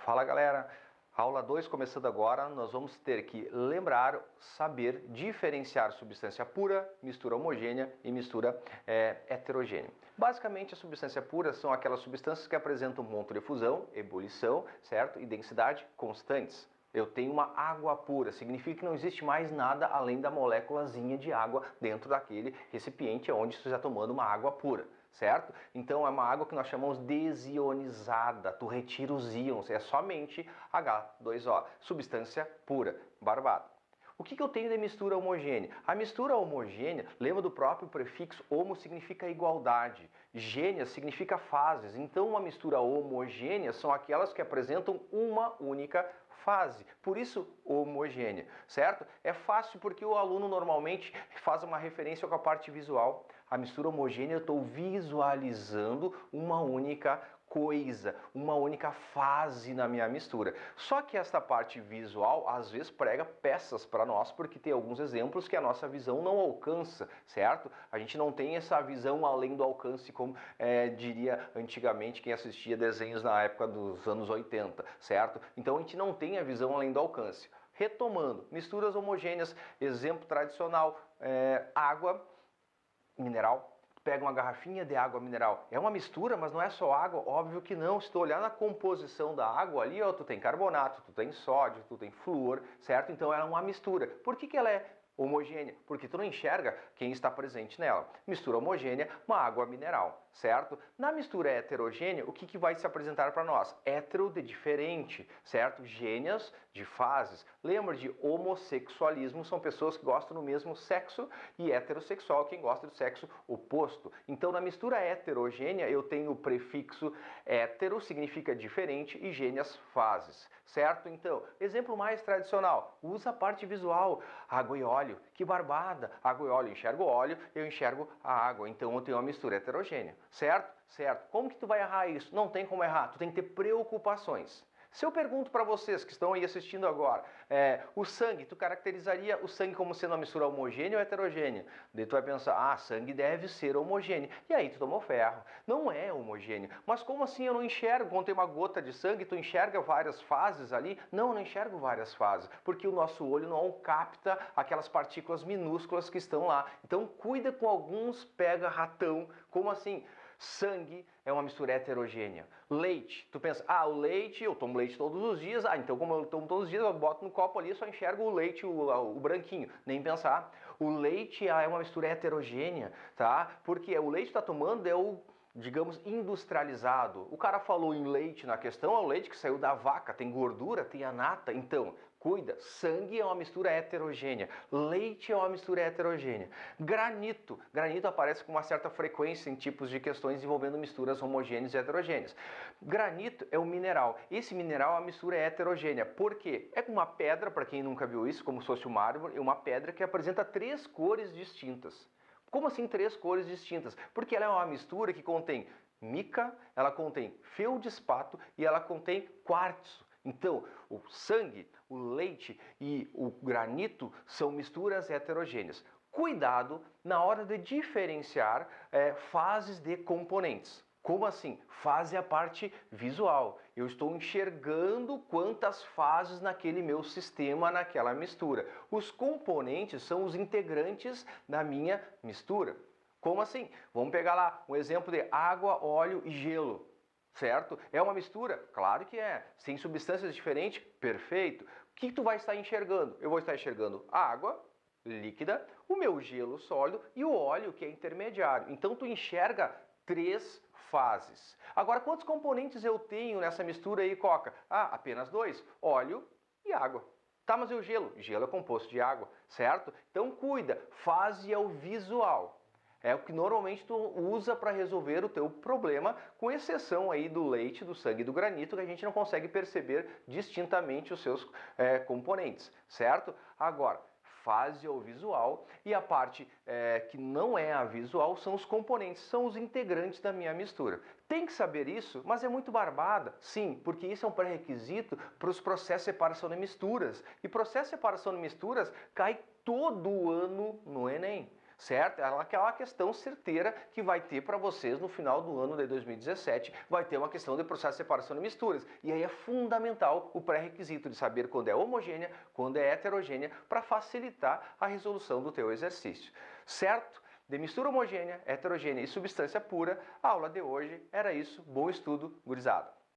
Fala galera, aula 2 começando agora, nós vamos ter que lembrar, saber diferenciar substância pura, mistura homogênea e mistura heterogênea. Basicamente a substância pura são aquelas substâncias que apresentam ponto de fusão, ebulição, certo? E densidade constantes. Eu tenho uma água pura, significa que não existe mais nada além da moléculazinha de água dentro daquele recipiente onde você está tomando uma água pura, certo? Então é uma água que nós chamamos desionizada, tu retira os íons, é somente H2O, substância pura, barbada. O que eu tenho de mistura homogênea? A mistura homogênea, lembra do próprio prefixo homo significa igualdade, gênea significa fases, então uma mistura homogênea são aquelas que apresentam uma única fase, por isso homogênea, certo? É fácil porque o aluno normalmente faz uma referência com a parte visual. A mistura homogênea eu estou visualizando uma única coisa, uma única fase na minha mistura. Só que esta parte visual às vezes prega peças para nós, porque tem alguns exemplos que a nossa visão não alcança, certo? A gente não tem essa visão além do alcance, como diria antigamente quem assistia desenhos na época dos anos 80, certo? Então a gente não tem a visão além do alcance. Retomando, misturas homogêneas, exemplo tradicional, água mineral. Pega uma garrafinha de água mineral, é uma mistura, mas não é só água, óbvio que não. Se tu olhar na composição da água ali, ó, tu tem carbonato, tu tem sódio, tu tem flúor, certo? Então ela é uma mistura. Por que ela é homogênea? Porque tu não enxerga quem está presente nela. Mistura homogênea, uma água mineral, certo? Na mistura heterogênea, o que vai se apresentar para nós? Hétero de diferente, certo? Gêneas de fases. Lembra de homossexualismo, são pessoas que gostam do mesmo sexo, e heterossexual, quem gosta do sexo oposto. Então na mistura heterogênea eu tenho o prefixo hétero, significa diferente, e gêneas fases, certo? Então, exemplo mais tradicional, usa a parte visual, água e óleo. Que barbada! Água e óleo, eu enxergo óleo, eu enxergo a água. Então eu tenho uma mistura heterogênea, certo? Certo. Como que tu vai errar isso? Não tem como errar, tu tem que ter preocupações. Se eu pergunto para vocês que estão aí assistindo agora, o sangue, tu caracterizaria o sangue como sendo uma mistura homogênea ou heterogênea? Daí tu vai pensar, sangue deve ser homogêneo. E aí tu tomou ferro. Não é homogêneo. Mas como assim eu não enxergo? Quando tem uma gota de sangue, tu enxerga várias fases ali? Não, eu não enxergo várias fases, porque o nosso olho não capta aquelas partículas minúsculas que estão lá. Então cuida com alguns pega-ratão. Como assim? Sangue é uma mistura heterogênea. Leite, tu pensa, o leite, eu tomo leite todos os dias, então como eu tomo todos os dias, eu boto no copo ali e só enxergo o leite, o branquinho. Nem pensar. O leite é uma mistura heterogênea, tá? Porque o leite que tá tomando é o, digamos, industrializado. O cara falou em leite na questão, é o leite que saiu da vaca, tem gordura, tem a nata, então cuida. Sangue é uma mistura heterogênea, leite é uma mistura heterogênea. Granito aparece com uma certa frequência em tipos de questões envolvendo misturas homogêneas e heterogêneas. Granito é um mineral, esse mineral é uma mistura heterogênea. Por quê? É uma pedra, para quem nunca viu isso, como se fosse o mármore, é uma pedra que apresenta 3 cores distintas. Como assim 3 cores distintas? Porque ela é uma mistura que contém mica, ela contém feldspato e ela contém quartzo. Então, o sangue, o leite e o granito são misturas heterogêneas. Cuidado na hora de diferenciar fases de componentes. Como assim? Fase é a parte visual. Eu estou enxergando quantas fases naquele meu sistema, naquela mistura. Os componentes são os integrantes da minha mistura. Como assim? Vamos pegar lá um exemplo de água, óleo e gelo. Certo? É uma mistura? Claro que é. Tem substâncias diferentes? Perfeito. O que tu vai estar enxergando? Eu vou estar enxergando a água líquida, o meu gelo sólido e o óleo que é intermediário. Então tu enxerga 3 fases. Agora, quantos componentes eu tenho nessa mistura aí, Coca? Apenas 2, óleo e água. Tá, mas e o gelo? Gelo é composto de água, certo? Então cuida, fase é o visual. É o que normalmente tu usa para resolver o teu problema, com exceção aí do leite, do sangue e do granito, que a gente não consegue perceber distintamente os seus componentes, certo? Agora, fase ou visual, e a parte que não é a visual são os componentes, são os integrantes da minha mistura. Tem que saber isso, mas é muito barbada. Sim, porque isso é um pré-requisito para os processos de separação de misturas. E processo de separação de misturas cai todo ano no Enem. certo? Aquela questão certeira que vai ter para vocês no final do ano de 2017, vai ter uma questão de processo de separação de misturas. E aí é fundamental o pré-requisito de saber quando é homogênea, quando é heterogênea, para facilitar a resolução do teu exercício, certo? De mistura homogênea, heterogênea e substância pura, a aula de hoje era isso. Bom estudo, gurizada!